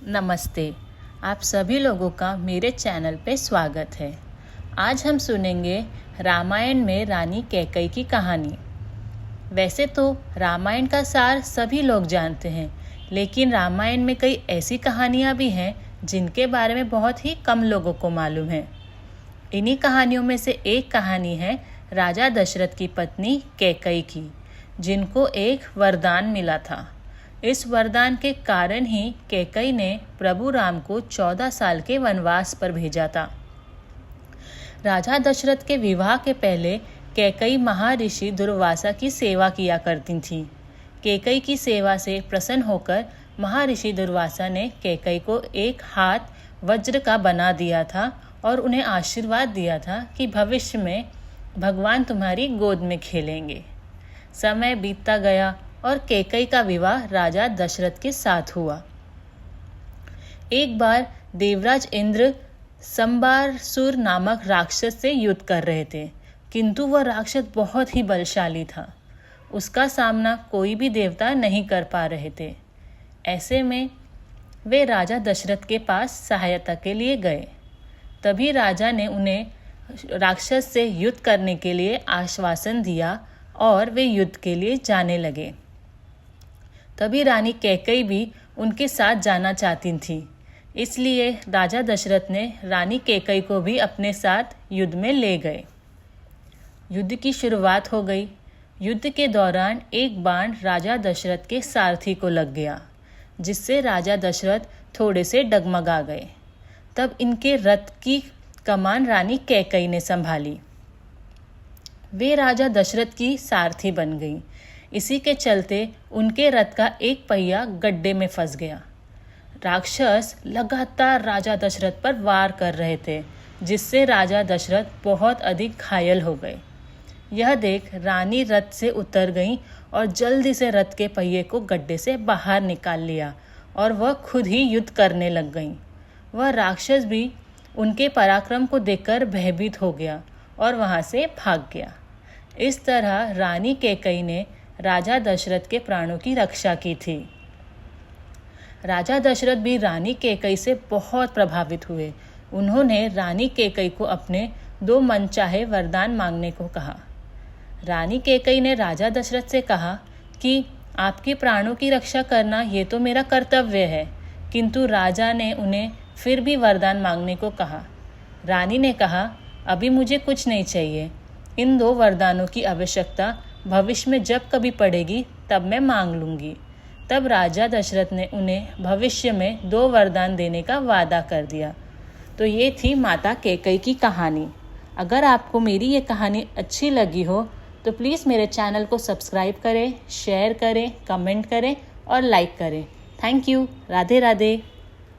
नमस्ते। आप सभी लोगों का मेरे चैनल पे स्वागत है। आज हम सुनेंगे रामायण में रानी कैकई की कहानी। वैसे तो रामायण का सार सभी लोग जानते हैं, लेकिन रामायण में कई ऐसी कहानियाँ भी हैं जिनके बारे में बहुत ही कम लोगों को मालूम है। इन्हीं कहानियों में से एक कहानी है राजा दशरथ की पत्नी कैकई की, जिनको एक वरदान मिला था। इस वरदान के कारण ही कैकई ने प्रभु राम को 14 साल के वनवास पर भेजा था। राजा दशरथ के विवाह के पहले कैकई महर्षि दुर्वासा की सेवा किया करती थी। कैकई की सेवा से प्रसन्न होकर महर्षि दुर्वासा ने कैकई को एक हाथ वज्र का बना दिया था और उन्हें आशीर्वाद दिया था कि भविष्य में भगवान तुम्हारी गोद में खेलेंगे। समय बीतता गया और कैकई का विवाह राजा दशरथ के साथ हुआ। एक बार देवराज इंद्र संबारसुर नामक राक्षस से युद्ध कर रहे थे, किंतु वह राक्षस बहुत ही बलशाली था। उसका सामना कोई भी देवता नहीं कर पा रहे थे। ऐसे में वे राजा दशरथ के पास सहायता के लिए गए। तभी राजा ने उन्हें राक्षस से युद्ध करने के लिए आश्वासन दिया और वे युद्ध के लिए जाने लगे। तभी रानी कैकई भी उनके साथ जाना चाहती थी, इसलिए राजा दशरथ ने रानी कैकई को भी अपने साथ युद्ध में ले गए। युद्ध की शुरुआत हो गई। युद्ध के दौरान एक बाण राजा दशरथ के सारथी को लग गया, जिससे राजा दशरथ थोड़े से डगमगा गए। तब इनके रथ की कमान रानी कैकई ने संभाली। वे राजा दशरथ की सारथी बन गई। इसी के चलते उनके रथ का एक पहिया गड्ढे में फंस गया। राक्षस लगातार राजा दशरथ पर वार कर रहे थे, जिससे राजा दशरथ बहुत अधिक घायल हो गए। यह देख रानी रथ से उतर गई और जल्दी से रथ के पहिए को गड्ढे से बाहर निकाल लिया और वह खुद ही युद्ध करने लग गई। वह राक्षस भी उनके पराक्रम को देखकर भयभीत हो गया और वहां से भाग गया। इस तरह रानी कैकई ने राजा दशरथ के प्राणों की रक्षा की थी। राजा दशरथ भी रानी कैकई से बहुत प्रभावित हुए। उन्होंने रानी कैकई को अपने 2 मनचाहे वरदान मांगने को कहा। रानी कैकई ने राजा दशरथ से कहा कि आपके प्राणों की रक्षा करना ये तो मेरा कर्तव्य है, किंतु राजा ने उन्हें फिर भी वरदान मांगने को कहा। रानी ने कहा, अभी मुझे कुछ नहीं चाहिए। इन 2 वरदानों की आवश्यकता भविष्य में जब कभी पड़ेगी तब मैं मांग लूँगी। तब राजा दशरथ ने उन्हें भविष्य में 2 वरदान देने का वादा कर दिया। तो ये थी माता कैकई की कहानी। अगर आपको मेरी ये कहानी अच्छी लगी हो तो प्लीज़ मेरे चैनल को सब्सक्राइब करें, शेयर करें, कमेंट करें और लाइक करें। Thank you. राधे राधे।